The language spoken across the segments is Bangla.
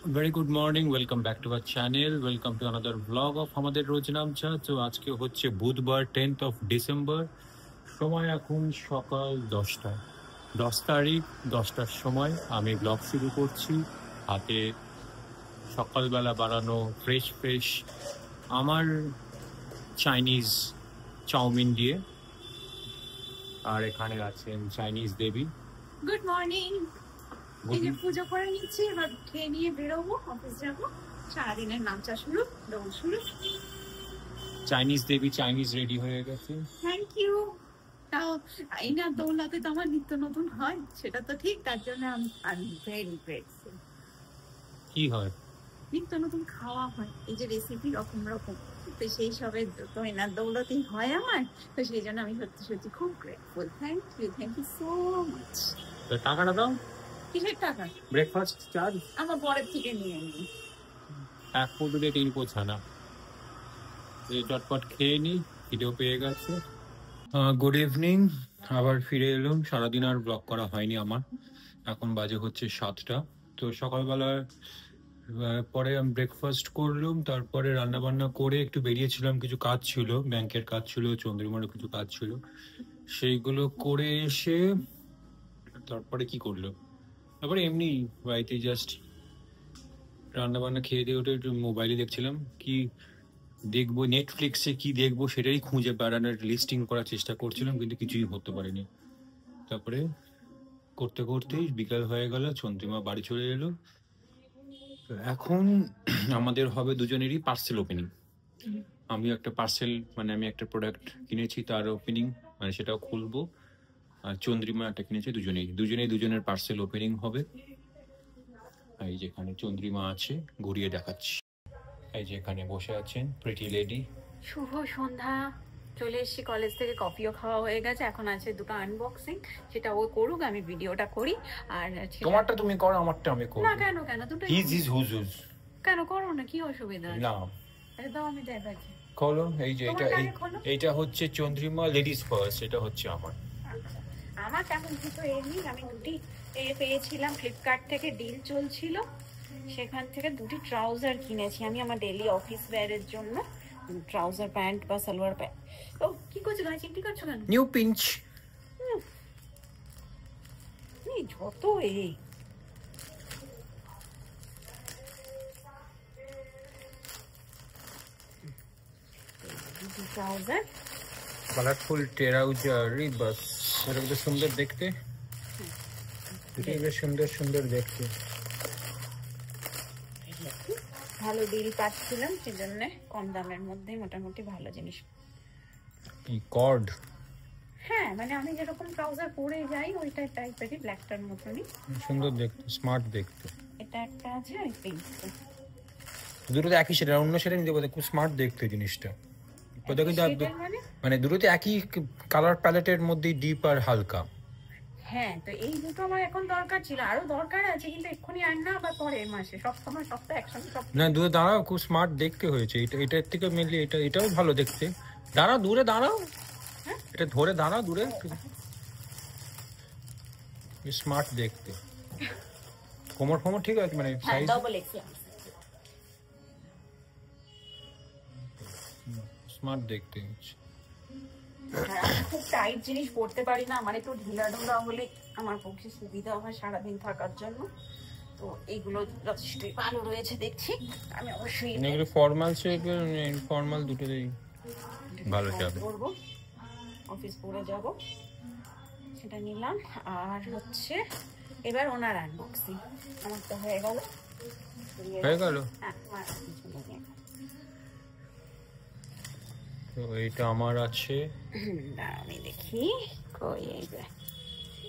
Very good morning. Welcome back to our channel. Welcome to another vlog of আমাদের রোজ নামচা। তো আজকে হচ্ছে বুধবার 10th of December। সময় এখন সকাল 10টা, 10 তারিখ 10টার সময় আমি ব্লগ শুরু করছি। হাতে সকালবেলা বানানো ফ্রেশ আমার চাইনিজ চাউমিন দিয়ে। আর এখানে আছেন চাইনিজ দেবী। Good morning. এই যে পুজো করে নিচ্ছি, এবার খেয়ে নিয়ে বেরোবো, অফিস যাবো। সারাদিনের নামচা শুরু, দৌড় শুরু। চাইনিজ দেবী চাইনিজ রেডি হয়ে গেছে। Thank you. তাও এই না দৌলাতে তো আমার নিত্য নতুন হয়, সেটা তো ঠিক। তার জন্য আমি ভেরি গ্রেটফুল। কি হয়? নিত্য নতুন খাওয়া হয়, এই যে রেসিপি রকম রকম, তো সেই সবের তো এনার দৌলতেই হয় আমার। তো সেই জন্য আমি সত্যি খুব grateful. Thank you so much. টাকাটা দাও। কিসের টাকা? ব্রেকফাস্ট চার্জ আমার পরের থেকে নিয়ে নিই। এক ফুটে তিন পোছা না, এই চটপট খেয়ে নিই, খিদেও পেয়ে গেছে। গুড ইভিনিং, আবার ফিরে এলাম। সারাদিন আর ব্লগ করা হয়নি আমার। এখন বাজে হচ্ছে 7টা। তো সকালবেলা পরে আমি ব্রেকফাস্ট করলাম, তারপরে রান্না বান্না করে একটু বেরিয়েছিলাম, কিছু কাজ ছিল, ব্যাংকের কাজ ছিল, চন্দ্রিমারও কিছু কাজ ছিল, সেইগুলো করে এসে তারপরে কি করলো, তারপরে এমনি বাড়িতে জাস্ট রান্না বান্না খেয়ে দিয়ে ওটা একটু মোবাইলে দেখছিলাম, কি দেখবো নেটফ্লিক্সে কি দেখবো সেটাই খুঁজে বেড়ানোর লিস্টিং করার চেষ্টা করছিলাম, কিন্তু কিছুই হতে পারেনি। তারপরে করতে করতেই বিকাল হয়ে গেল, চন্দ্রিমা বাড়ি চলে এলো। এখন আমাদের হবে দুজনেরই পার্সেল ওপেনিং। আমি একটা পার্সেল আমি একটা প্রোডাক্ট কিনেছি, তার ওপেনিং সেটাও খুলবো। আর চন্দ্রিমা একটা কিনেছে, দুজনেই দুজনের পার্সেল ওপেনিং হবে। এই যেখানে চন্দ্রিমা আছে, ঘুরিয়ে দেখাচ্ছি। এই যে এখানে বসে আছেন প্রিটি লেডি। শুভ সন্ধ্যা। চলে এসেছি কলেজ থেকে, কফিও খাওয়া হয়ে গেছে। এখন আছে দুটো আনবক্সিং, সেটা ও করুক, আমি ভিডিওটা করি। আর তোমারটা তুমি করো, আমারটা আমি করব। না কেন দুটো হিজ হুজ কেন করো না, কি অসুবিধা? না একদম আমি দেখাচ্ছি। খোলো। এই যে এইটা হচ্ছে চন্দ্রিমা লেডিস ফার্স্ট, এটা হচ্ছে আমার। আমার তেমন কিছু এমনি, আমি দুটি পেয়েছিলাম ফ্লিপকার্ট থেকে, ডিল চলছিল, সেখান থেকে দুটি ট্রাউজার কিনেছি আমি আমার ডেইলি অফিস ওয়্যারের জন্য। ট্রাউজার প্যান্ট বা সালোয়ার প্যান্ট। ও কি করছো গায়ে, চিমটি করছো কেন? নিউ পিঞ্চ যত ট্রাউজার, কালারফুল ট্রাউজার, বাস এটা বেশ সুন্দর দেখতে, বেশ সুন্দর দেখতে। ভালো ডিল পাচ্ছিলাম, সেজন্য কম দামের মধ্যে মোটামুটি ভালো জিনিস। কর্ড, হ্যাঁ আমি যেরকম ট্রাউজার পরে যাই ওইটা টাইপেরই, ব্ল্যাকটার মতনই সুন্দর দেখতে, স্মার্ট দেখতে। এটা একটা আছে, ওই পিঙ্কটা, দুটোতে একই সেটা, অন্য সেটা নিতে পারে, খুব স্মার্ট দেখতে জিনিসটা। দুটোতে একই কালার প্যালেটের মধ্যে, ডিপ আর হালকা। হ্যাঁ, তো এই দুটো আমার এখন দরকার ছিল, আরো দরকার আছে, কিন্তু এক্ষুনি আর না, আবার পরের মাসে, সবসময় সবটা একসঙ্গে সব না। দূরে দাঁড়াও, খুব স্মার্ট দেখতে হয়েছে। এটার থেকে মেনলি এটাও ভালো দেখতে। দাঁড়াও, দূরে দাঁড়াও, এটা ধরে দাঁড়াও দূরে, স্মার্ট দেখতে। কোমর ঠিক আছে, সাইজ স্মার্ট দেখতে হচ্ছে। খুব টাইট জিনিস পড়তে পারি না, আমার একটু ঢিলা ঢোলা হলে আমার পক্ষে সুবিধা হয় সারাদিন থাকার জন্য। তো এইগুলো যথেষ্টই ভালো রয়েছে দেখছি, আমি অবশ্যই এগুলো ফর্মাল শেপের, ইনফর্মাল দুটোই ভালো যাবে। করবো, অফিস পরে যাব, সেটা নিলাম। আর হচ্ছে এবার ওনার আনবক্সিং, আমার তো হয়ে গেল। তো এইটা আমার আছে, আমি দেখি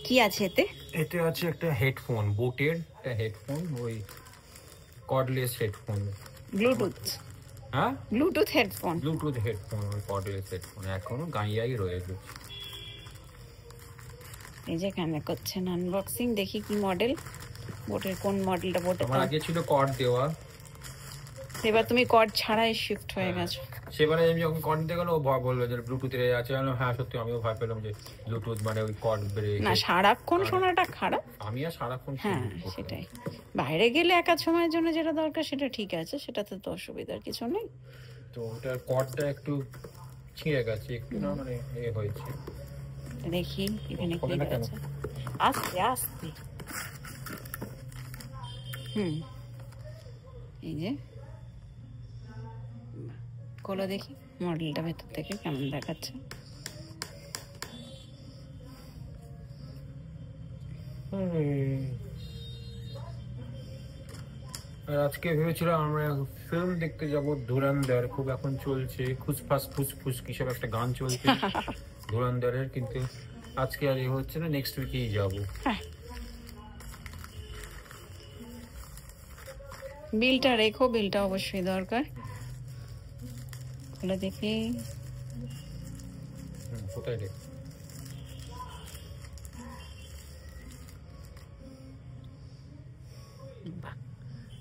কি আছে এতে। এতে আছে একটা হেডফোন, বোটের একটা হেডফোন, ওই কর্ডলেস হেডফোন, ব্লুটুথ। হ্যাঁ, ব্লুটুথ হেডফোন, ওই কর্ডলেস হেডফোন এখনো গাঁইয়াই রয়েছে। এই যে কেমন করছেন আনবক্সিং, দেখি কি মডেল, বোটের কোন মডেলটা। বোটের আমার আগে ছিল কর্ড দেওয়া, এবার তুমি কর্ড ছাড়াই শিফট হয়ে গেছো। সেবারে আমি যখন কর্ড নিতে গেল ও বললো যে ব্লুটুথের আছে, আমি বললাম, হ্যাঁ সত্যি আমিও ভয় পেলাম যে ব্লুটুথ মানে ওই কর্ড ব্রেক। না সারাক্ষণ শোনাটা খারাপ। আমি আর সারাক্ষণ হ্যাঁ সেটাই, বাইরে গেলে এক আধ সময়ের জন্য যেটা দরকার সেটা ঠিক আছে, সেটাতে তো অসুবিধার কিছু নেই। তো ওটার কর্ডটা একটু ছিঁড়ে গেছে, একটু না মানে এ হয়েছে। দেখি এখানে কি আছে, আস্তে আস্তে। এই যে খোলো দেখি মডেলটা ভেতর থেকে কেমন দেখাচ্ছে। আর আজকে ভেবেছিলাম আমরা ফিল্ম দেখতে যাব ধুরন্ধর, খুব এখন চলছে খুসফাস ফুসফুস কি সব একটা গান চলছে ধুরন্ধরের, কিন্তু আজকে আর এ হচ্ছে না, নেক্সট উইকেই যাবো। বিলটা রেখো, বিলটা অবশ্যই দরকার। খুলে দেখি কোথায় রেখো,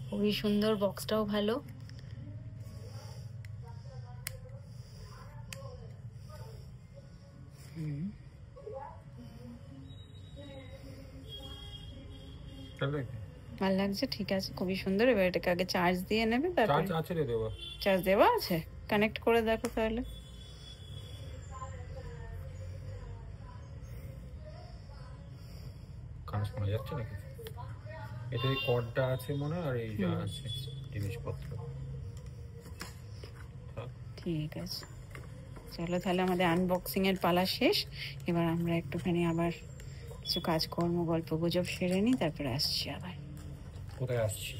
খুবই সুন্দর, বক্সটাও ভালো। ভালো লাগছে, ঠিক আছে, খুবই সুন্দর। এবার এটাকে আগে চার্জ দিয়ে নেবে, তারপর চার্জ দেওয়া আছে, কানেক্ট করে দেখো তাহলে। কাজ শোনা যাচ্ছে নাকি? এটা এই কর্ডটা আছে মনে হয়, আর এই যা আছে জিনিসপত্র। ঠিক আছে, চলো তাহলে আমাদের আনবক্সিং এর পালা শেষ। এবার আমরা একটুখানি আবার কিছু কাজকর্ম গল্প গুজব সেরে নিই, তারপরে আসছি আবার। কোথায় আসছি?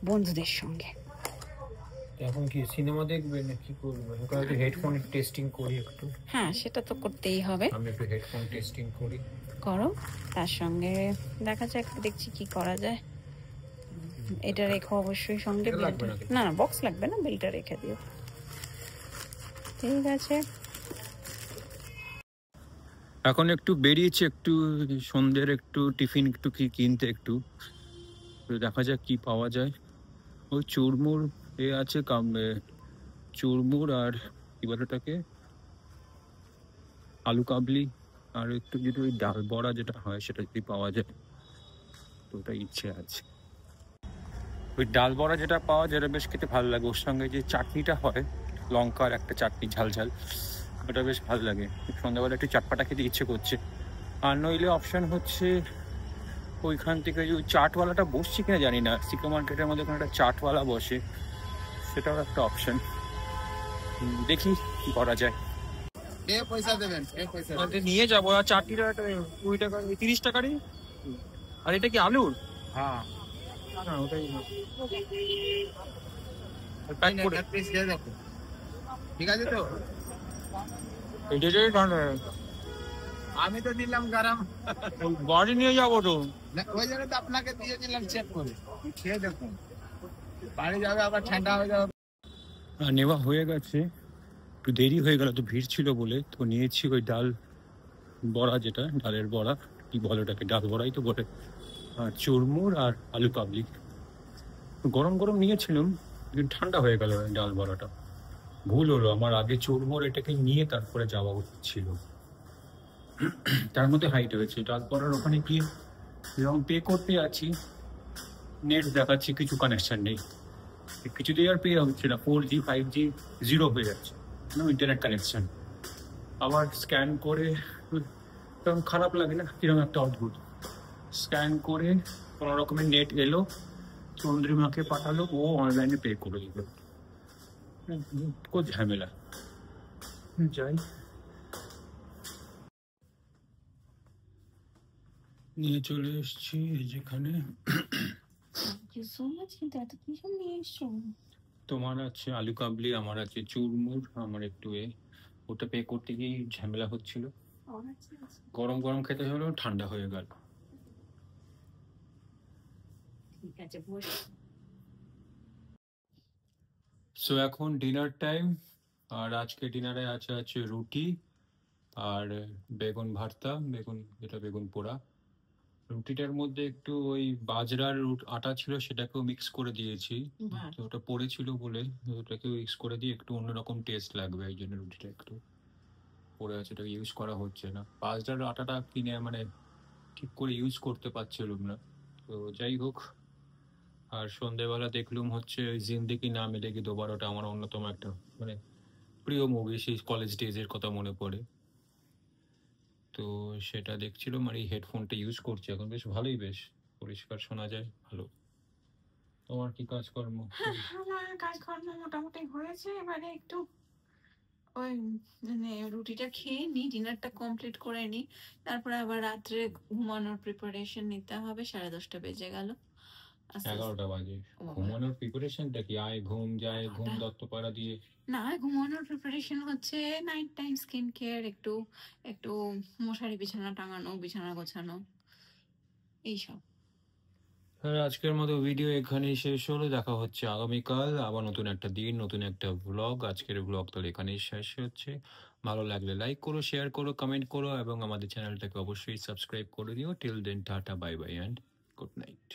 বন্ধুদের সঙ্গে। এখন কি সিনেমা দেখবে না কি করবে? একটু হেডফোন টেস্টিং করি একটু। হ্যাঁ সেটা তো করতেই হবে, আমি একটু হেডফোন টেস্টিং করি। করো, তার সঙ্গে দেখা যাক দেখছি কি করা যায়। এটা রেখো অবশ্যই সঙ্গে, না না বক্স লাগবে না, বিলটা রেখে দিও। ঠিক আছে, এখন একটু বেরিয়েছি, একটু সন্ধ্যের একটু টিফিন একটু কি কিনতে, একটু দেখা যাক কি পাওয়া যায়। ওই চুরমুর এ আছে, চুরমুর আর কি বলে ওটাকে, আলু কাবলি, আর একটু যদি ওই ডাল বড়া যেটা হয় সেটা যদি পাওয়া যায় তো ওটা ইচ্ছে আছে। ওই ডাল বড়া যেটা পাওয়া যায় বেশ খেতে ভালো লাগে, ওর সঙ্গে যে চাটনিটা হয় লঙ্কার একটা চাটনি ঝাল ঝাল, ওটা বেশ ভালো লাগে। সন্ধ্যাবেলা একটু চাটপাটা খেতে ইচ্ছে করছে। আর নইলে অপশান হচ্ছে ওইখান থেকে ওই চাটওয়ালাটা বসছে কিনা জানি না, সিকো মার্কেটের মধ্যে ওখানে একটা চাটওয়ালা বসে, সেটাও একটা অপশান। দেখি কি করা যায়। পয়সা দেবেন, নিয়ে যাবো। আর চাটনিটা 20 টাকা 30 টাকারই। আর এটা কি আলুর? হ্যাঁ না ওটাই ঠিক আছে। তো আমি তো দিলাম গরম, বাড়ি নিয়ে যাবো তো, ওই জন্য তো আপনাকে দিয়ে দিলাম চেক করে, খেয়ে দেখুন, বাড়ি যাবে আবার ঠান্ডা হয়ে যাবে। নেওয়া হয়ে গেছে, একটু দেরি হয়ে গেল তো ভিড় ছিল বলে, তো নিয়েছি ওই ডাল বড়া, যেটা ডালের বড়া কি বলে ওটাকে, ডাল বড়াই তো বলে, আর চুরমুর আর আলু কাবলি। গরম গরম নিয়েছিলাম কিন্তু ঠান্ডা হয়ে গেল ডাল বড়াটা। ভুল হলো আমার, আগে চুরমুর এটাকে নিয়ে তারপরে যাওয়া উচিত ছিল। তার মধ্যে হাইট হয়েছে। ডাল বড়ার ওখানে গিয়ে এরকম পে করতে আছি, নেট দেখাচ্ছি কিছু কানেকশন নেই, কিছুতেই আর পে হচ্ছে না, 4G 5G জিরো হয়ে যাচ্ছে, ইন্টারনেট কানেকশন। আবার স্ক্যান করে, তখন খারাপ লাগে না, কিরকম একটা অদ্ভুত, স্ক্যান করে কোনো রকমের নেট এলো, চন্দ্রিমাকে পাঠালো, ও অনলাইনে পে করে দিল। খুব ঝামেলা। যাই, নিয়ে চলে এসছি যেখানে। তোমার আছে আলু কাবলি, আমার আছে চুরমুর, আমার একটু ওটা পে করতে গিয়ে ঝামেলা হচ্ছিল, গরম গরম খেতে হলো, ঠান্ডা হয়ে গেল। ঠিক আছে বস। সো এখন ডিনার টাইম, আর আজকে ডিনারে আছে রুটি আর বেগুন ভর্তা, বেগুন যেটা বেগুন পোড়া, রুটিটার মধ্যে একটু ওই বাজরার আটা ছিল, সেটাকেও মিক্স করে দিয়েছি। তো ওটা পড়েছিল বলে ওটাকেও মিক্স করে দিয়ে একটু অন্যরকম টেস্ট লাগবে, এই জন্য রুটিটা একটু পড়ে আছে, ওটাকে ইউজ করা হচ্ছে না। বাজরার আটাটা কিনে মানে ঠিক করে ইউজ করতে পারছিলাম না। তো যাই হোক, আর সন্ধেবেলা দেখলুম হচ্ছে ওই জিন্দেগি না মিলেগি দোবারা, ওটা আমার অন্যতম একটা মানে প্রিয় মুভি, সেই কলেজ ডেজের কথা মনে পড়ে। তো সেটা দেখছিলাম আর এই হেডফোনটা ইউজ করছি এখন, বেশ ভালোই, বেশ পরিষ্কার শোনা যায়, ভালো। তোমার কি কাজকর্ম? আমার কাজকর্ম মোটামুটি হয়েছে, এবারে একটু ওই মানে রুটিটা খেয়ে নিই, ডিনারটা কমপ্লিট করে নিই, তারপরে আবার রাত্রে ঘুমানোর প্রিপারেশন নিতে হবে। 10:30 বেজে গেল। আস্তে আস্তে 11টা বাজে। ও বাবা, ঘুমানোর প্রিপারেশনটা কি? আয় ঘুম, যায় ঘুম, দত্তপাড়া দিয়ে? না ঘুমানোর প্রিপারেশন হচ্ছে নাইট টাইম স্কিন কেয়ার, একটু একটু মশারি বিছানা টাঙানো, বিছানা গোছানো, এইসব। আর আজকের মতো ভিডিও এখানেই শেষ হলো। দেখা হচ্ছে আগামীকাল, আবার নতুন একটা দিন, নতুন একটা ব্লগ। আজকের ব্লগ তাহলে এখানেই শেষ হচ্ছে। ভালো লাগলে লাইক করো, শেয়ার করো, কমেন্ট করো এবং আমাদের চ্যানেলটাকে অবশ্যই সাবস্ক্রাইব করে দিও। Till then, tata, bye bye and good night.